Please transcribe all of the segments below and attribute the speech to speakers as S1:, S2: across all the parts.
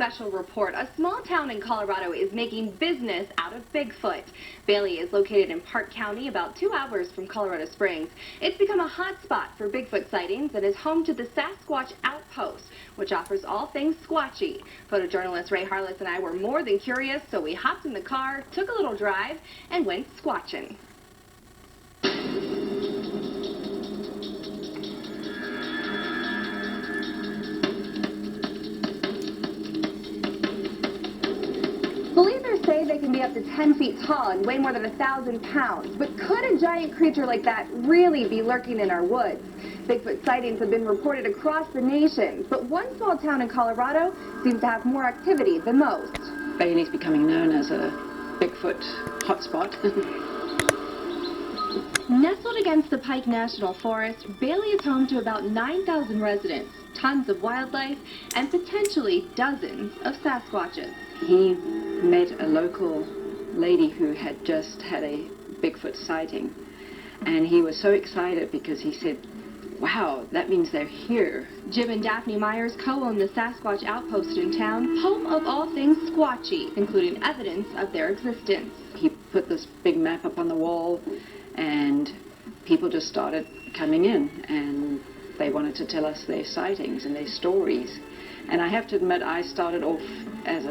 S1: special report. A small town in Colorado is making business out of Bigfoot. Bailey is located in Park County, about 2 hours from Colorado Springs. It's become a hot spot for Bigfoot sightings and is home to the Sasquatch Outpost, which offers all things squatchy. Photojournalist Ray Harless and I were more than curious, so we hopped in the car, took a little drive, and went squatching. Believers say they can be up to 10 feet tall and weigh more than 1,000 pounds. But could a giant creature like that really be lurking in our woods? Bigfoot sightings have been reported across the nation, but one small town in Colorado seems to have more activity than most.
S2: Bailey's becoming known as a Bigfoot hotspot.
S1: Nestled against the Pike National Forest, Bailey is home to about 9,000 residents, tons of wildlife, and potentially dozens of Sasquatches.
S2: He met a local lady who had just had a Bigfoot sighting, and he was so excited because he said, wow, that means they're here.
S1: Jim and Daphne Myers co-own the Sasquatch Outpost in town, home of all things squatchy, including evidence of their existence.
S2: He put this big map up on the wall, and people just started coming in, and they wanted to tell us their sightings and their stories. And I have to admit, I started off as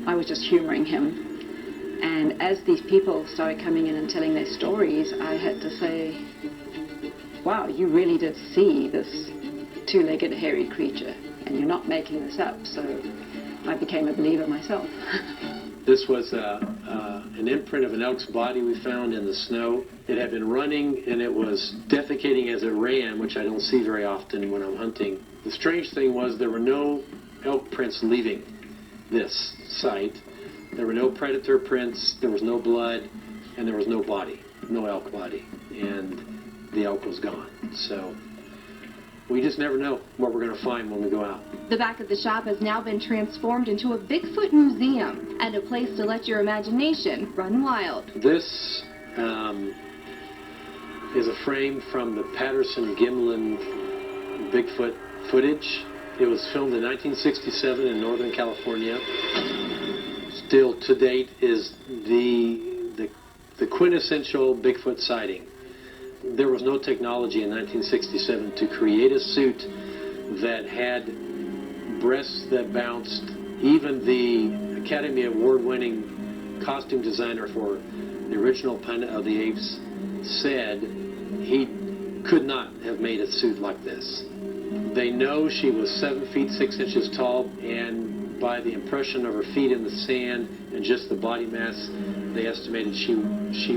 S2: I was just humoring him. And as these people started coming in and telling their stories, I had to say, wow, you really did see this two-legged hairy creature, and you're not making this up. So I became a believer myself.
S3: This was an imprint of an elk's body we found in the snow. It had been running, and it was defecating as it ran, which I don't see very often when I'm hunting. The strange thing was there were no elk prints leaving this site. There were no predator prints, there was no blood, and there was no body, no elk body. And the elk was gone. So we just never know what we're going to find when we go out.
S1: The back of the shop has now been transformed into a Bigfoot museum and a place to let your imagination run wild.
S3: This is a frame from the Patterson-Gimlin Bigfoot footage. It was filmed in 1967 in Northern California. Still to date is the quintessential Bigfoot sighting. There was no technology in 1967 to create a suit that had breasts that bounced. Even the Academy Award-winning costume designer for the original Planet of the Apes said he could not have made a suit like this. They know she was 7 feet 6 inches tall, and by the impression of her feet in the sand and just the body mass, they estimated she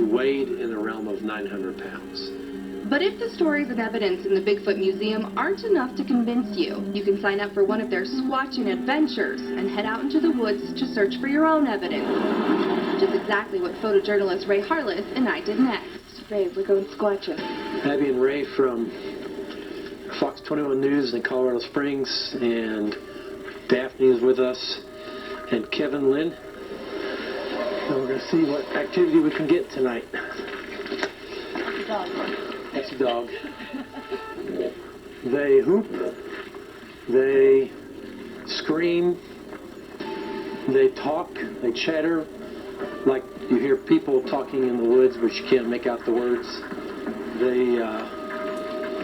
S3: weighed in the realm of 900 pounds.
S1: But if the stories and evidence in the Bigfoot Museum aren't enough to convince you, you can sign up for one of their squatching adventures and head out into the woods to search for your own evidence. Which is exactly what photojournalist Ray Harless and I did next. Ray, we're going squatching.
S3: Abby and Ray from Fox 21 News in Colorado Springs, and Daphne is with us, and Kevin Lynn. And we're going to see what activity we can get tonight.
S2: Dog.
S3: That's a dog. They hoop, they scream, they talk, they chatter, like you hear people talking in the woods but you can't make out the words. They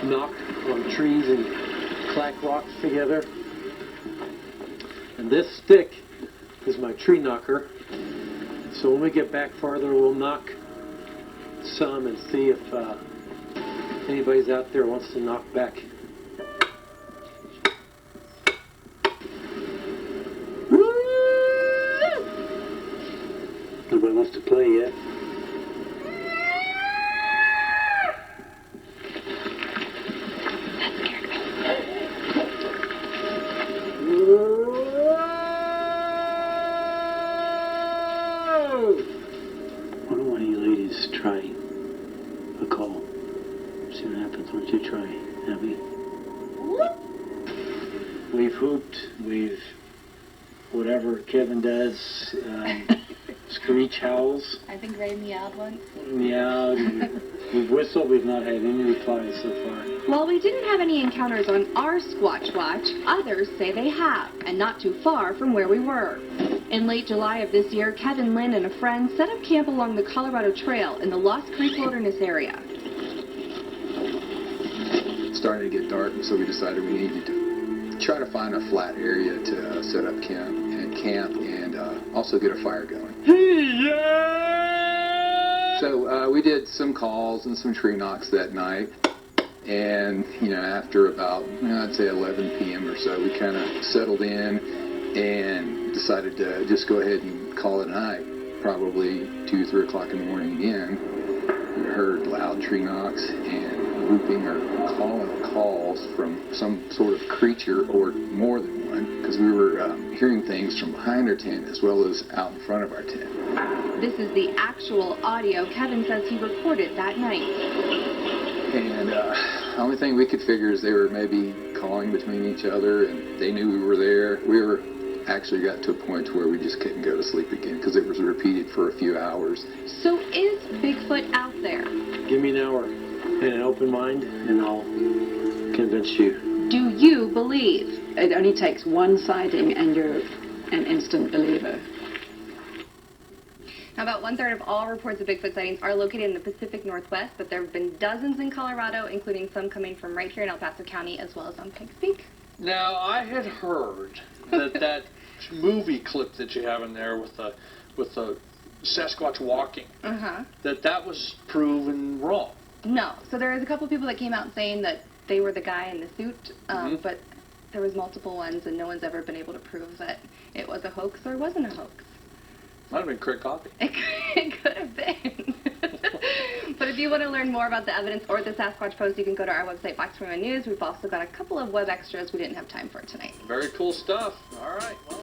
S3: knock on trees and clack rocks together. And this stick is my tree knocker. So when we get back farther, we'll knock some and see if anybody's out there wants to knock back. Nobody wants to play yet. Why don't one of you ladies try a call? See what happens. Why don't you try, Abby? We've hooped, we've whatever Kevin does. screech howls,
S1: I think they meowed once.
S3: meowed, and we've whistled. We've not had any replies so far.
S1: While we didn't have any encounters on our Squatch Watch, others say they have, and not too far from where we were. In late July of this year, Kevin Lynn and a friend set up camp along the Colorado Trail in the Lost Creek Wilderness area.
S4: It started to get dark, and so we decided we needed to try to find a flat area to set up camp and also get a fire going. So we did some calls and some tree knocks that night. And, after about, I'd say 11 p.m. or so, we kind of settled in and decided to just go ahead and call it a night. Probably 2, 3 o'clock in the morning again. We heard loud tree knocks and whooping or calls from some sort of creature or more than one, because we were hearing things from behind our tent as well as out in front of our tent.
S1: This is the actual audio Kevin says he recorded that night.
S4: And the only thing we could figure is they were maybe calling between each other, and they knew we were there. We were actually got to a point where we just couldn't go to sleep again because it was repeated for a few hours.
S1: So is Bigfoot out there?
S3: Give me an hour and an open mind, and I'll convince you.
S1: Do you believe?
S2: It only takes one sighting and you're an instant believer.
S1: Now, about 1/3 of all reports of Bigfoot sightings are located in the Pacific Northwest, but there have been dozens in Colorado, including some coming from right here in El Paso County, as well as on Pikes Peak.
S5: Now, I had heard that movie clip that you have in there with the Sasquatch walking, that was proven wrong.
S1: No. So there was a couple people that came out saying that they were the guy in the suit, but there was multiple ones, and no one's ever been able to prove that it was a hoax or wasn't a hoax.
S5: Might have been Craig Coffey.
S1: It could have been. But if you want to learn more about the evidence or the Sasquatch post, you can go to our website, Fox 21 News. We've also got a couple of web extras we didn't have time for tonight.
S5: Very cool stuff. All right. Well.